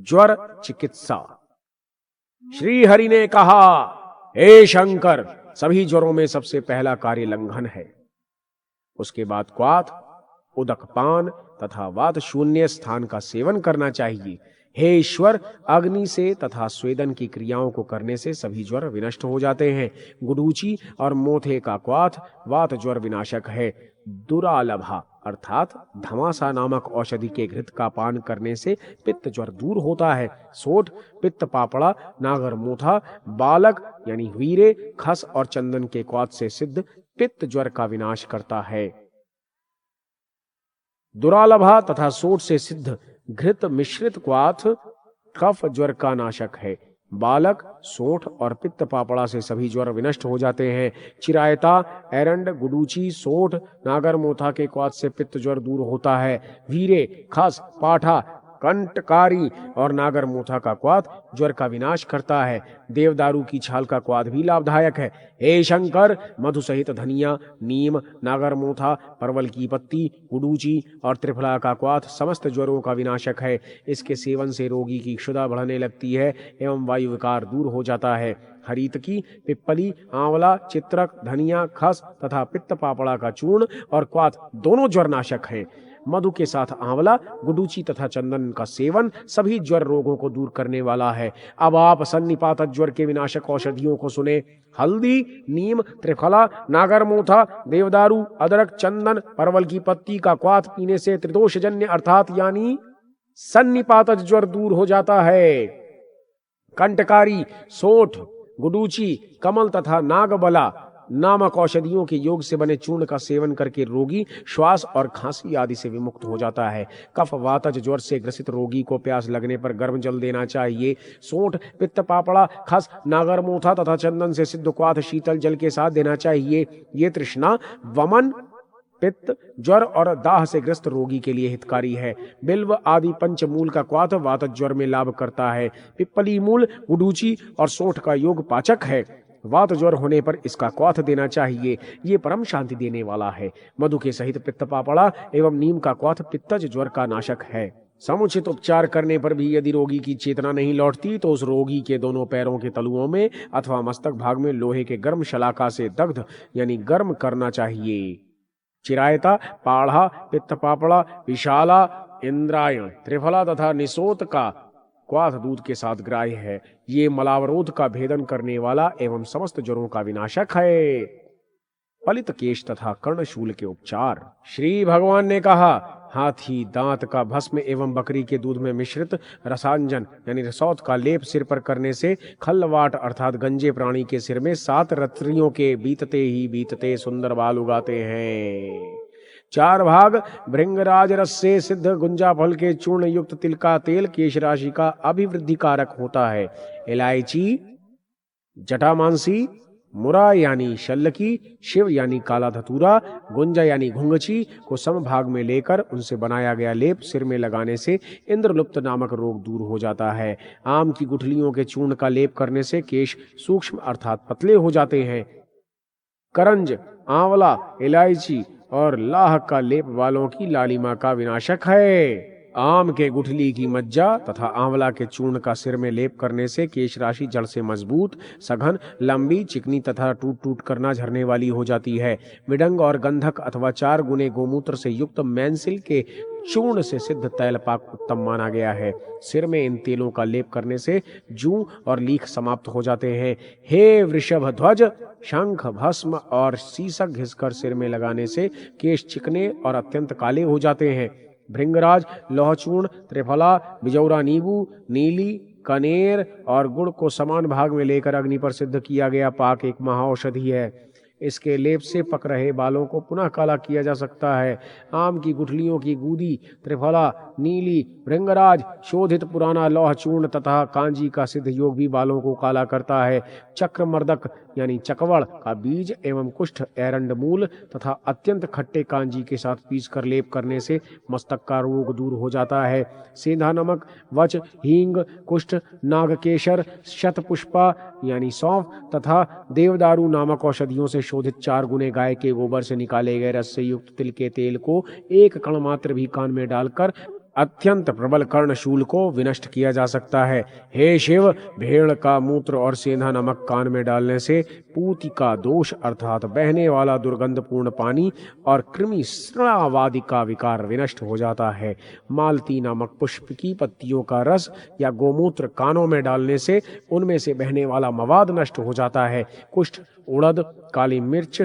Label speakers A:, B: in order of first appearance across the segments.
A: ज्वर चिकित्सा। श्री हरि ने कहा, हे शंकर, सभी ज्वरों में सबसे पहला कार्य लंघन है। उसके बाद क्वाथ, उदकपान तथा वात शून्य स्थान का सेवन करना चाहिए। हे ईश्वर, अग्नि से तथा स्वेदन की क्रियाओं को करने से सभी ज्वर विनष्ट हो जाते हैं। गुडूची और मोथे का क्वाथ वात ज्वर विनाशक है। दुरालभा अर्थात धमासा नामक औषधि के घृत का पान करने से पित्त ज्वर दूर होता है। सोठ, पित्त पापड़ा, नागर मोथा, बालक यानी वीरे, खस और चंदन के क्वाथ से सिद्ध पित्त ज्वर का विनाश करता है। दुरालभा तथा सोठ से सिद्ध घृत मिश्रित क्वाथ कफ ज्वर का नाशक है। बालक, सोठ और पित्त पापड़ा से सभी ज्वर विनष्ट हो जाते हैं। चिरायता, एरंड, गुडूची, सोठ, नागर मोथा के क्वाथ से पित्त ज्वर दूर होता है। वीरे, खस, पाठा, कंटकारी और नागर मोथा का क्वाथ ज्वर का विनाश करता है। देवदारू की छाल का क्वाथ भी लाभदायक है। हे शंकर, मधु सहित धनिया, नीम, नागर मोथा, परवल की पत्ती, गुडूची और त्रिफला का क्वाथ समस्त ज्वरों का विनाशक है। इसके सेवन से रोगी की क्षुधा बढ़ने लगती है एवं वायु विकार दूर हो जाता है। हरीतकी, पिप्पली, आंवला, चित्रक, धनिया, खस तथा पित्त पापड़ा का चूर्ण और क्वाथ दोनों ज्वर नाशक हैं। मधु के साथ आंवला, गुडूची तथा चंदन का सेवन सभी ज्वर रोगों को दूर करने वाला है। अब आप सन्निपात ज्वर के विनाशक औषधियों को सुने। हल्दी, नीम, त्रिफला, नागरमोथा, देवदारू, अदरक, चंदन, परवल की पत्ती का क्वाथ पीने से त्रिदोषजन्य अर्थात यानी सन्निपात ज्वर दूर हो जाता है। कंटकारी, सोठ, गुडूची, कमल तथा नागबला नामक औषधियों के योग से बने चूर्ण का सेवन करके रोगी श्वास और खांसी आदि से विमुक्त हो जाता है। कफ वातज ज्वर से ग्रसित रोगी को प्यास लगने पर गर्म जल देना चाहिए। सोंठ, पित्त पापड़ा, खस, नागरमोथा तथा चंदन से सिद्ध क्वाथ शीतल जल के साथ देना चाहिए। ये तृष्णा, वमन, पित्त, ज्वर और दाह से ग्रस्त रोगी के लिए हितकारी है। बिल्व आदि पंचमूल का क्वाथ वात ज्वर में लाभ करता है। पिप्पली मूल, गुडूची और सोंठ का योग पाचक है। वात ज्वर होने पर इसका क्वाथ देना चाहिए। ये परम शांति देने वाला है। मधु के सहित पित्त पापड़ा एवं नीम का क्वाथ पित्तज ज्वर का नाशक है। समुचित उपचार करने पर भी यदि रोगी की चेतना नहीं लौटती तो उस रोगी के दोनों पैरों के तलुओं में अथवा मस्तक भाग में लोहे के गर्म शलाका से दग्ध यानी गर्म करना चाहिए। चिरायता, पाढ़ा, पित्त पापड़ा, विशाला, इंद्रायण, त्रिफला तथा निसोत का क्वाथ दूध के साथ ग्राह्य है। ये मलावरोध का भेदन करने वाला एवं समस्त ज्वरों का विनाशक है। पलित केश तथा कर्णशूल के उपचार। श्री भगवान ने कहा, हाथी दांत का भस्म एवं बकरी के दूध में मिश्रित रसांजन यानी रसौत का लेप सिर पर करने से खल्लवाट अर्थात गंजे प्राणी के सिर में 7 रात्रियों के बीतते ही बीतते सुंदर बाल उगाते हैं। 4 भाग भृंगराज रस से सिद्ध गुंजा फल के चूर्ण युक्त तिल का तेल केश राशि का अभिवृद्धि कारक होता है। इलायची, जटामांसी, मुरा यानी शल्लकी, शिव यानी काला धतूरा, गुंजा यानी घुंगची को समभाग में लेकर उनसे बनाया गया लेप सिर में लगाने से इंद्रलुप्त नामक रोग दूर हो जाता है। आम की गुठलियों के चूर्ण का लेप करने से केश सूक्ष्म अर्थात पतले हो जाते हैं। करंज, आंवला, इलायची और लाह का लेप वालों की लालिमा का विनाशक है। आम के गुठली की मज्जा तथा आंवला के चूर्ण का सिर में लेप करने से केश राशि जड़ से मजबूत, सघन, लंबी, चिकनी तथा टूट टूट करना झरने वाली हो जाती है। मिडंग और गंधक अथवा 4 गुने गोमूत्र से युक्त मैंसिल के चूर्ण से सिद्ध तैलपाक उत्तम माना गया है। सिर में इन तेलों का लेप करने से जूं और लीख समाप्त हो जाते हैं। हे वृषभ ध्वज, शंख, भस्म और सीसक घिसकर सिर में लगाने से केश चिकने और अत्यंत काले हो जाते हैं। भृंगराज, लौहचूर्ण, त्रिफला, बिजौरा नींबू, नीली, कनेर और गुड़ को समान भाग में लेकर अग्नि पर सिद्ध किया गया पाक एक महाऔषधि है। इसके लेप से पक रहे बालों को पुनः काला किया जा सकता है। आम की गुठलियों की गूदी, त्रिफला, नीली, भृंगराज, शोधित पुराना लौह चूर्ण तथा कांजी का सिद्ध योग भी बालों को काला करता है। चक्रमर्दक यानी चकवड़ का बीज एवं कुष्ठ, एरंड मूल तथा अत्यंत खट्टे कांजी के साथ पीस कर लेप करने से मस्तक का रोग दूर हो जाता है। सेंधा नमक, वच, हींग, कुष्ठ, नागकेशर, शतपुष्पा यानी सौंफ तथा देवदारू नामक औषधियों से शोधित 4 गुने गाय के गोबर से निकाले गए रस से युक्त तिल के तेल को 1 कण मात्र भी कान में डालकर अत्यंत प्रबल कर्णशूल को विनष्ट किया जा सकता है। हे शिव, भेड़ का मूत्र और सेंधा नमक कान में डालने से पूति का दोष अर्थात बहने वाला दुर्गंधपूर्ण पानी और कृमि स्रावादि का विकार विनष्ट हो जाता है। मालती नामक पुष्प की पत्तियों का रस या गोमूत्र कानों में डालने से उनमें से बहने वाला मवाद नष्ट हो जाता है। कुष्ठ, उड़द, काली मिर्च,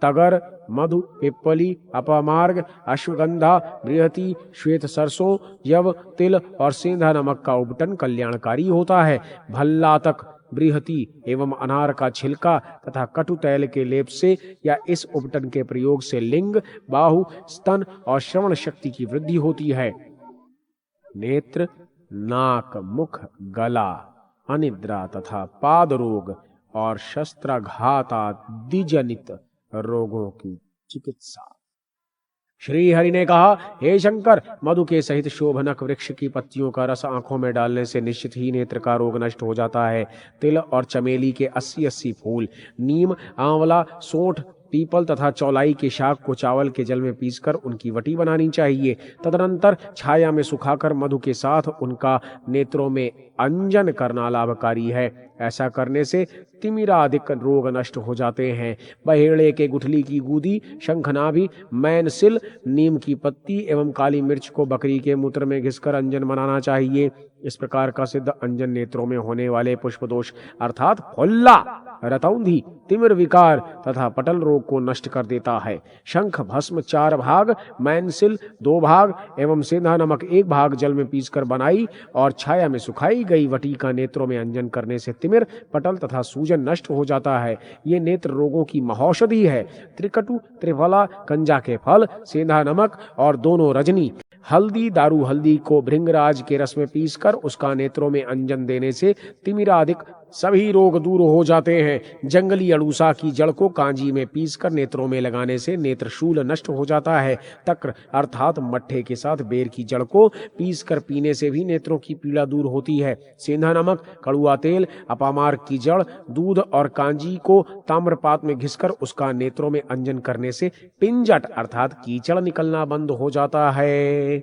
A: तगर, मधु, पिप्पली, अपामार्ग, अश्वगंधा, बृहति, श्वेत सरसों, यव, तिल और सेंधा नमक का उपटन कल्याणकारी होता है। भल्लातक, बृहति एवं अनार का छिलका तथा कटु तैल के लेप से या इस उपटन के प्रयोग से लिंग, बाहु, स्तन और श्रवण शक्ति की वृद्धि होती है। नेत्र, नाक, मुख, गला, अनिद्रा तथा पाद रोग और शस्त्राघात आदि जनित रोगों की चिकित्सा। श्री हरि ने कहा, हे शंकर, मधु के सहित शोभनक वृक्ष की पत्तियों का रस आंखों में डालने से निश्चित ही नेत्र का रोग नष्ट हो जाता है। तिल और चमेली के 80-80 फूल, नीम, आंवला, सोंठ, पीपल तथा चौलाई के शाक को चावल के जल में पीसकर उनकी वटी बनानी चाहिए। तदनंतर छाया में सुखाकर मधु के साथ उनका नेत्रों में अंजन करना लाभकारी है। ऐसा करने से तिमिरादिक रोग नष्ट हो जाते हैं। बहेड़े के गुठली की गूदी, शंखनाभि, मैनसिल, नीम की पत्ती एवं काली मिर्च को बकरी के मूत्र में घिसकर अंजन बनाना चाहिए। इस प्रकार का सिद्ध अंजन नेत्रों में होने वाले पुष्प दोष अर्थात फुल्ला, रतौंधी, तिमिर विकार तथा पटल रोग को नष्ट कर देता है। शंख भस्म 4 भाग, मैनसिल 2 भाग एवं सेंधा नमक 1 भाग जल में पीसकर बनाई और छाया में सुखाई गई वटी का नेत्रों में अंजन करने से तिमिर, पटल तथा सूजन नष्ट हो जाता है। ये नेत्र रोगों की महौषधि है। त्रिकटु, त्रिफला, कंजा के फल, सेंधा नमक और दोनों रजनी, हल्दी, दारू हल्दी को भृंगराज के रस में पीसकर उसका नेत्रों में अंजन देने से तिमिरादिक सभी रोग दूर हो जाते हैं। जंगली अड़ूसा की जड़ को कांजी में पीसकर नेत्रों में लगाने से नेत्रशूल नष्ट हो जाता है। तक्र अर्थात मट्ठे के साथ बेर की जड़ को पीसकर पीने से भी नेत्रों की पीड़ा दूर होती है। सेंधा नमक, कड़ुआ तेल, अपामार्ग की जड़, दूध और कांजी को ताम्रपात में घिसकर उसका नेत्रों में अंजन करने से पिंजट अर्थात कीचड़ निकलना बंद हो जाता है।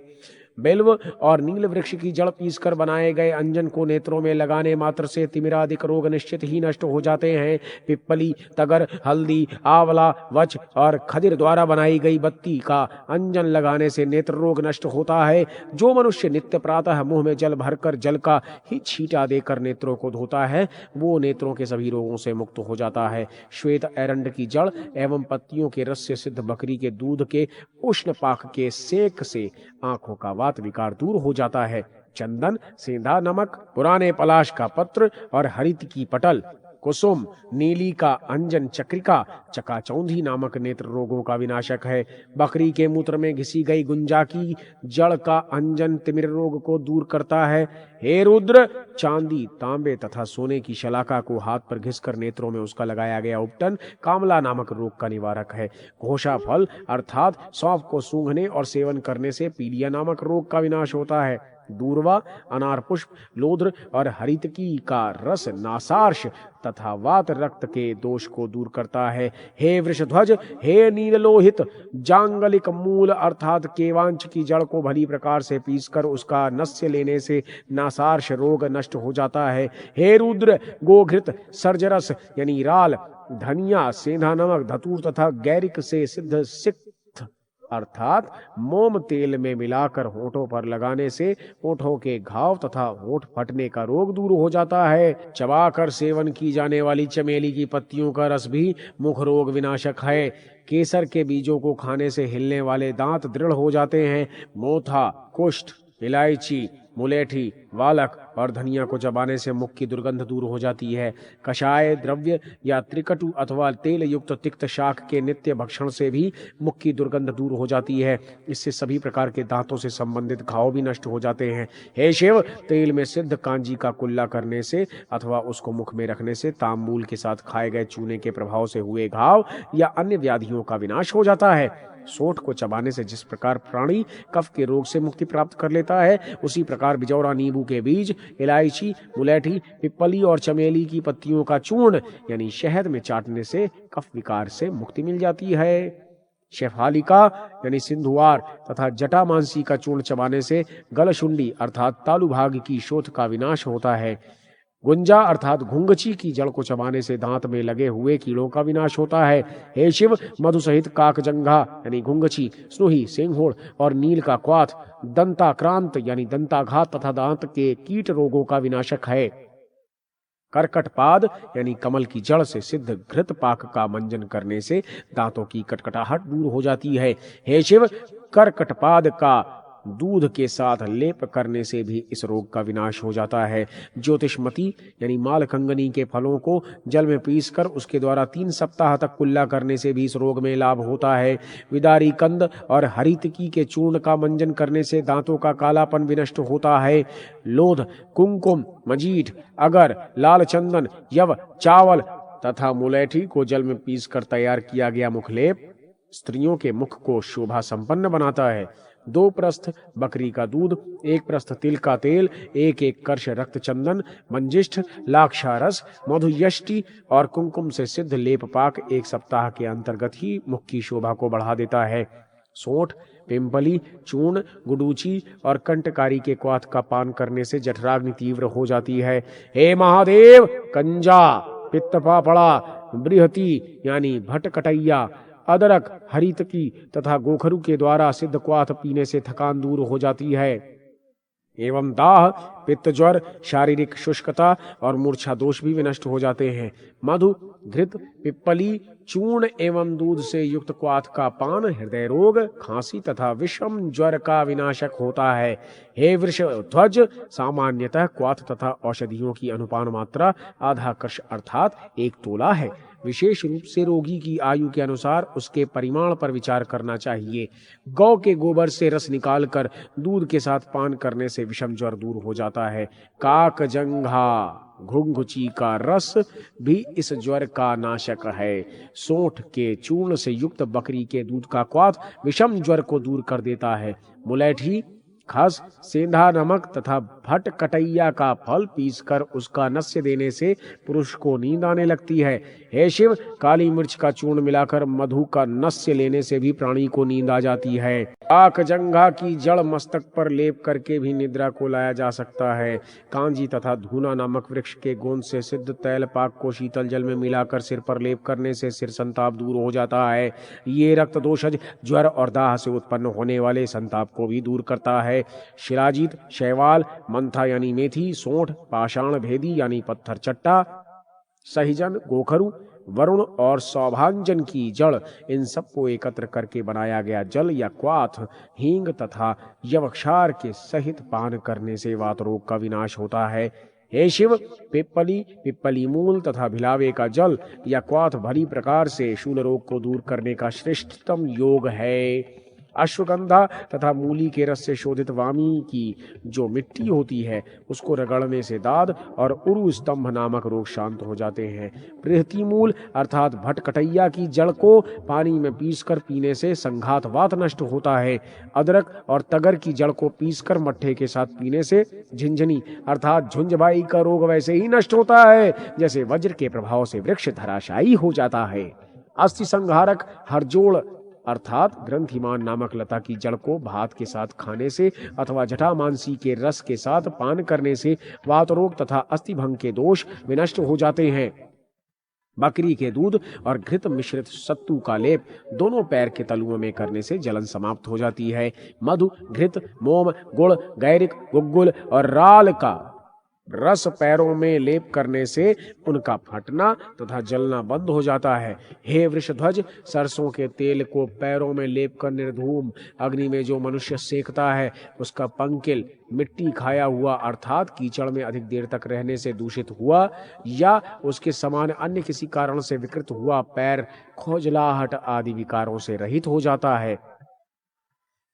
A: बेल्व और नील वृक्ष की जड़ पीसकर बनाए गए अंजन को नेत्रों में लगाने मात्र से तिमिरादिक रोग निश्चित ही नष्ट हो जाते हैं। पिप्पली, तगर, हल्दी, आंवला, वच और खदिर द्वारा बनाई गई बत्ती का अंजन लगाने से नेत्र रोग नष्ट होता है। जो मनुष्य नित्य प्रातः मुंह में जल भरकर जल का ही छींटा देकर नेत्रों को धोता है, वो नेत्रों के सभी रोगों से मुक्त हो जाता है। श्वेत एरंड की जड़ एवं पत्तियों के रस से सिद्ध बकरी के दूध के उष्ण पाक के सेक से आंखों का वात विकार दूर हो जाता है। चंदन, सेंधा नमक, पुराने पलाश का पत्र और हरित की पटल, कुसुम, नीली का अंजन चक्रिका, चकाचौंधी नामक नेत्र रोगों का विनाशक है। बकरी के मूत्र में घिसी गई गुंजा की जड़ का अंजन तिमिर रोग को दूर करता है। हे रुद्र, चांदी, तांबे तथा सोने की शलाका को हाथ पर घिसकर नेत्रों में उसका लगाया गया उपटन कामला नामक रोग का निवारक है। घोषा फल अर्थात सौंफ को सूंघने और सेवन करने से पीलिया नामक रोग का विनाश होता है। दूर्वा, अनार पुष्प, लोध्र और हरितकी का रस नासार्श तथा वात रक्त के दोष को दूर करता है। हे वृषध्वज, हे नीललोहित, जांगलिक मूल अर्थात केवांच की जड़ को भली प्रकार से पीसकर उसका नस्य लेने से नासार्श रोग नष्ट हो जाता है। हे रुद्र, गोघृत, सर्जरस यानी राल, धनिया, सेंधा नमक, धतूर तथा गैरिक से सिद्ध सिक्त अर्थात मोम तेल में मिलाकर होठों पर लगाने से होठों के घाव तथा होठ फटने का रोग दूर हो जाता है। चबाकर सेवन की जाने वाली चमेली की पत्तियों का रस भी मुख रोग विनाशक है। केसर के बीजों को खाने से हिलने वाले दांत दृढ़ हो जाते हैं। मोथा, कुष्ठ, इलायची, मुलेठी, वालक और धनिया को चबाने से मुख की दुर्गंध दूर हो जाती है। कषाय द्रव्य या त्रिकटु अथवा तेल युक्त तिक्त शाक के नित्य भक्षण से भी मुख की दुर्गंध दूर हो जाती है। इससे सभी प्रकार के दांतों से संबंधित घाव भी नष्ट हो जाते हैं। हे शिव, तेल में सिद्ध कांजी का कुल्ला करने से अथवा उसको मुख में रखने से तांबूल के साथ खाए गए चूने के प्रभाव से हुए घाव या अन्य व्याधियों का विनाश हो जाता है। सोंठ को चबाने से जिस प्रकार प्राणी कफ के रोग से मुक्ति प्राप्त कर लेता है, उसी प्रकार बिजौरा नींबू के बीज, इलायची, मुलेठी, पिप्पली और चमेली की पत्तियों का चूर्ण यानी शहद में चाटने से कफ विकार से मुक्ति मिल जाती है। शेफालिका यानी सिंधुवार तथा जटामांसी का चूर्ण चबाने से गलशुंडी अर्थात तालु भाग की शोथ का विनाश होता है। गुंजा अर्थात घुंगची की जड़ को चबाने से दांत में लगे हुए कीड़ों का विनाश होता है। हे शिव, मधु सहित काकजंघा यानी घुंगची, स्नुही, सिंहोड़ और नील का क्वाथ दंताक्रांत यानी दंताघात तथा दांत के कीट रोगों का विनाशक है। कर्कटपाद यानी कमल की जड़ से सिद्ध घृत पाक का मंजन करने से दांतों की कटकटाहट दूर हो जाती है। हे शिव, कर्कटपाद का दूध के साथ लेप करने से भी इस रोग का विनाश हो जाता है। ज्योतिषमती यानी मालकंगनी के फलों को जल में पीसकर उसके द्वारा 3 सप्ताह तक कुल्ला करने से भी इस रोग में लाभ होता है। विदारी कंद और हरितकी के चूर्ण का मंजन करने से दांतों का कालापन विनष्ट होता है। लोध, कुमकुम, मजीठ, अगर, लाल चंदन, यव, चावल तथा मुलैठी को जल में पीसकर तैयार किया गया मुखलेप स्त्रियों के मुख को शोभा संपन्न बनाता है। 2 प्रस्थ बकरी का दूध, 1 प्रस्थ तिल का तेल, 1 कर्श रक्त चंदन, मंजिष्ठ, लाक्षारस, मधुयष्टि और कुमकुम से सिद्ध लेप पाक 1 सप्ताह के अंतर्गत ही मुख की शोभा को बढ़ा देता है। सोंठ, पिंपली, चूर्ण, गुडूची और कंटकारी के क्वाथ का पान करने से जठराग्नि तीव्र हो जाती है। हे महादेव, कंजा, पित्त पापड़ा, बृहति यानी भटकटैया, अदरक, हरितकी तथा गोखरू के द्वारा सिद्ध क्वाथ पीने से थकान दूर हो जाती है। एवं दाह, पित्त ज्वर, शारीरिक शुष्कता और मूर्छा दोष भी विनष्ट हो जाते हैं। मधु, घृत, पिप्पली, चूर्ण एवं दूध से युक्त क्वाथ का पान हृदय रोग, खांसी तथा विषम ज्वर का विनाशक होता है। हे वृषध्वज, सामान्यतः क्वाथ तथा औषधियों की अनुपान मात्रा आधा कर्ष अर्थात 1 तोला है। विशेष रूप से रोगी की आयु के अनुसार उसके परिमाण पर विचार करना चाहिए। गौ के गोबर से रस निकालकर दूध के साथ पान करने से विषम ज्वर दूर हो जाता है। काकजंघा घुंघुची का रस भी इस ज्वर का नाशक है। सोंठ के चूर्ण से युक्त बकरी के दूध का क्वाथ विषम ज्वर को दूर कर देता है। मुलैठी, खस, सेंधा नमक तथा भटकटैया का फल पीसकर उसका नस्य देने से पुरुष को नींद आने लगती है। हे शिव, काली मिर्च का चूर्ण मिलाकर मधु का नस्य लेने से भी प्राणी को नींद आ जाती है। काकजंघा की जड़ मस्तक पर लेप करके भी निद्रा को लाया जा सकता है। कांजी तथा धूना नामक वृक्ष के गोंद से सिद्ध तैल पाक को शीतल जल में मिलाकर सिर पर लेप करने से सिर संताप दूर हो जाता है। ये रक्त दोषज, ज्वर और दाह से उत्पन्न होने वाले संताप को भी दूर करता है। शिलाजीत, शैवाल, मंथा यानी मेथी, सोंठ, पाषाण भेदी यानी पत्थर चट्टा, सहिजन, गोखरू, वरुण और सौभांजन की जड़, इन सबको एकत्र करके बनाया गया जल या क्वाथ, हींग तथा यवक्षार के सहित पान करने से वात रोग का विनाश होता है। हे शिव, पिप्पली, पिप्पली मूल तथा भिलावे का जल या क्वाथ भली प्रकार से शूल रोग को दूर करने का श्रेष्ठतम योग है। अश्वगंधा तथा मूली के रस से शोधित वामी की जो मिट्टी होती है उसको रगड़ने से दाद और उरु स्तंभ नामक रोग शांत हो जाते हैं। बृहति मूल अर्थात भटकटैया की जड़ को पानी में पीसकर पीने से संघात वात नष्ट होता है। अदरक और तगर की जड़ को पीसकर मट्ठे के साथ पीने से झिंझनी अर्थात झुंझबाई का रोग वैसे ही नष्ट होता है जैसे वज्र के प्रभाव से वृक्ष धराशायी हो जाता है। अस्थि संहारक हरजोड़ अर्थात ग्रंथिमान नामक लता की जड़ को भात के साथ खाने से अथवा जटामांसी के रस के साथ पान करने से वात रोग तथा अस्थिभंग के दोष विनष्ट हो जाते हैं। बकरी के दूध और घृत मिश्रित सत्तू का लेप दोनों पैर के तलुओं में करने से जलन समाप्त हो जाती है। मधु, घृत, मोम, गुड़, गैरिक, गुग्गुल और राल का रस पैरों में लेप करने से उनका फटना तथा जलना बंद हो जाता है। हे वृषध्वज, सरसों के तेल को पैरों में लेप कर निर्धूम अग्नि में जो मनुष्य सेकता है उसका पंकिल मिट्टी खाया हुआ अर्थात कीचड़ में अधिक देर तक रहने से दूषित हुआ या उसके समान अन्य किसी कारण से विकृत हुआ पैर खोजलाहट आदि विकारों से रहित हो जाता है।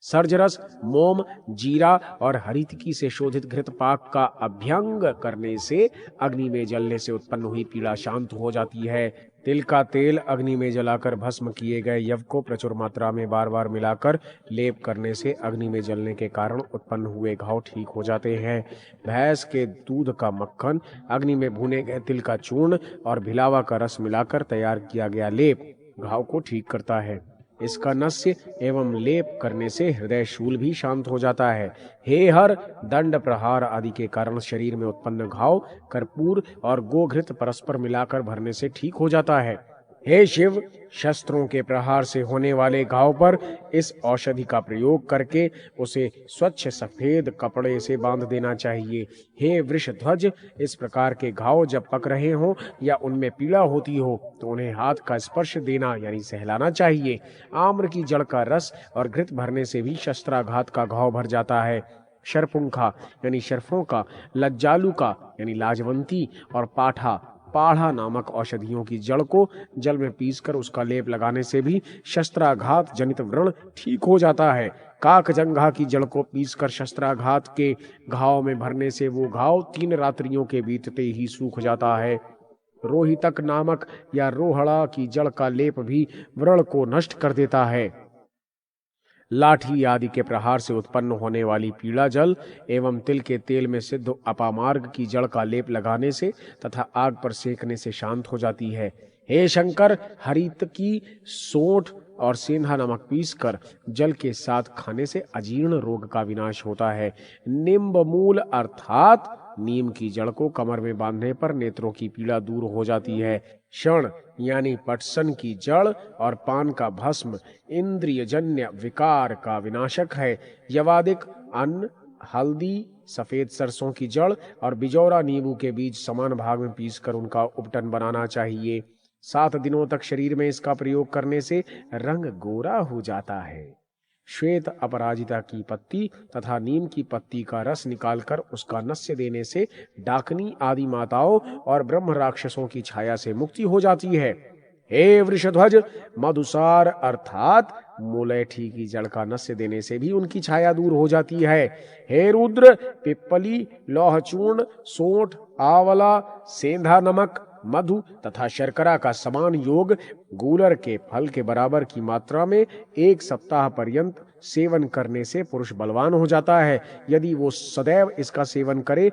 A: सर्जरस, मोम, जीरा और हरितकी से शोधित घृत पाक का अभ्यंग करने से अग्नि में जलने से उत्पन्न हुई पीड़ा शांत हो जाती है। तिल का तेल अग्नि में जलाकर भस्म किए गए यव को प्रचुर मात्रा में बार बार मिलाकर लेप करने से अग्नि में जलने के कारण उत्पन्न हुए घाव ठीक हो जाते हैं। भैंस के दूध का मक्खन, अग्नि में भुने गए तिल का चूर्ण और भिलावा का रस मिलाकर तैयार किया गया लेप घाव को ठीक करता है। इसका नस्य एवं लेप करने से हृदय शूल भी शांत हो जाता है। हे हर, दंड प्रहार आदि के कारण शरीर में उत्पन्न घाव कर्पूर और गोघृत परस्पर मिलाकर भरने से ठीक हो जाता है। हे शिव, शस्त्रों के प्रहार से होने वाले घाव पर इस औषधि का प्रयोग करके उसे स्वच्छ सफेद कपड़े से बांध देना चाहिए। हे वृषध्वज, इस प्रकार के घाव जब पक रहे हों या उनमें पीड़ा होती हो तो उन्हें हाथ का स्पर्श देना यानी सहलाना चाहिए। आम्र की जड़ का रस और घृत भरने से भी शस्त्राघात का घाव भर जाता है। शरपुंखा यानी शर्फों का, लज्जालू का यानी लाजवंती और पाठा पाढ़ा नामक औषधियों की जड़ को जल में पीसकर उसका लेप लगाने से भी शस्त्राघात जनित व्रण ठीक हो जाता है। काकजंघा की जड़ को पीसकर शस्त्राघात के घाव में भरने से वो घाव 3 रात्रियों के बीतते ही सूख जाता है। रोहितक नामक या रोहड़ा की जड़ का लेप भी व्रण को नष्ट कर देता है। लाठी आदि के प्रहार से उत्पन्न होने वाली पीला जल एवं तिल के तेल में सिद्ध अपामार्ग की जड़ का लेप लगाने से तथा आग पर सेकने से शांत हो जाती है। हे शंकर, हरित की सोंठ और सेंधा नमक पीसकर जल के साथ खाने से अजीर्ण रोग का विनाश होता है। निम्ब मूल अर्थात नीम की जड़ को कमर में बांधने पर नेत्रों की पीड़ा दूर हो जाती है। शण यानी पटसन की जड़ और पान का भस्म इंद्रियजन्य विकार का विनाशक है। यवादिक अन्न, हल्दी, सफेद सरसों की जड़ और बिजौरा नींबू के बीज समान भाग में पीसकर उनका उपटन बनाना चाहिए। 7 दिनों तक शरीर में इसका प्रयोग करने से रंग गोरा हो जाता है। श्वेत अपराजिता की पत्ती तथा नीम की पत्ती का रस निकालकर उसका नस्य देने से डाकनी आदि माताओं और ब्रह्म राक्षसों की छाया से मुक्ति हो जाती है। हे वृषध्वज, मधुसार अर्थात मुलैठी की जड़ का नस्य देने से भी उनकी छाया दूर हो जाती है। हे रुद्र, पिप्पली, लौहचूर्ण, सोंठ, आंवला, सेंधा नमक, मधु तथा शर्करा का समान योग गूलर के फल के बराबर की मात्रा में 1 सप्ताह पर्यंत सेवन करने से पुरुष बलवान हो जाता है। यदि वो सदैव इसका सेवन करे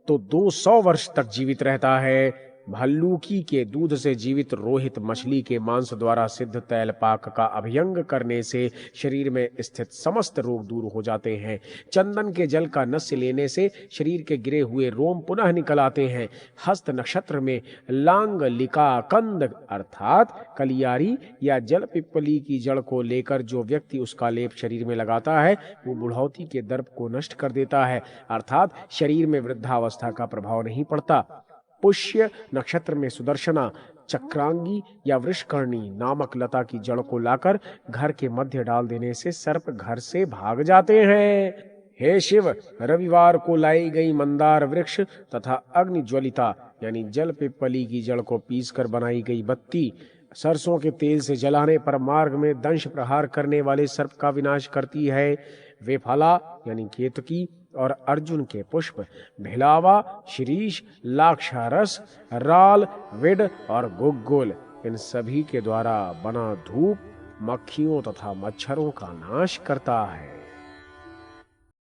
A: तो 200 वर्ष तक जीवित रहता है। भल्लूकी के दूध से जीवित रोहित मछली के मांस द्वारा सिद्ध तैल पाक का अभ्यंग करने से शरीर में स्थित समस्त रोग दूर हो जाते हैं। चंदन के जल का नस्य लेने से शरीर के गिरे हुए रोम पुनः निकल आते हैं। हस्त नक्षत्र में लांगलिका कंद अर्थात कलियारी या जल पिप्पली की जड़ को लेकर जो व्यक्ति उसका लेप शरीर में लगाता है वो बुढ़ौती के दर्प को नष्ट कर देता है, अर्थात शरीर में वृद्धावस्था का प्रभाव नहीं पड़ता। पुष्य नक्षत्र में सुदर्शना, चक्रांगी या वृषकर्णी नामक लता की जड़ को लाकर घर के मध्य डाल देने से सर्प घर से भाग जाते हैं। हे शिव, रविवार को लाई गई मंदार वृक्ष तथा अग्नि ज्वलिता यानी जल पिप्पली की जड़ को पीसकर बनाई गई बत्ती सरसों के तेल से जलाने पर मार्ग में दंश प्रहार करने वाले सर्प का विनाश करती है। वेफला यानी केतकी और अर्जुन के पुष्प, भिलावा, शिरीष, लाक्षारस, राल, विड और गुग्गुल इन सभी के द्वारा बना धूप मक्खियों तथा मच्छरों का नाश करता है।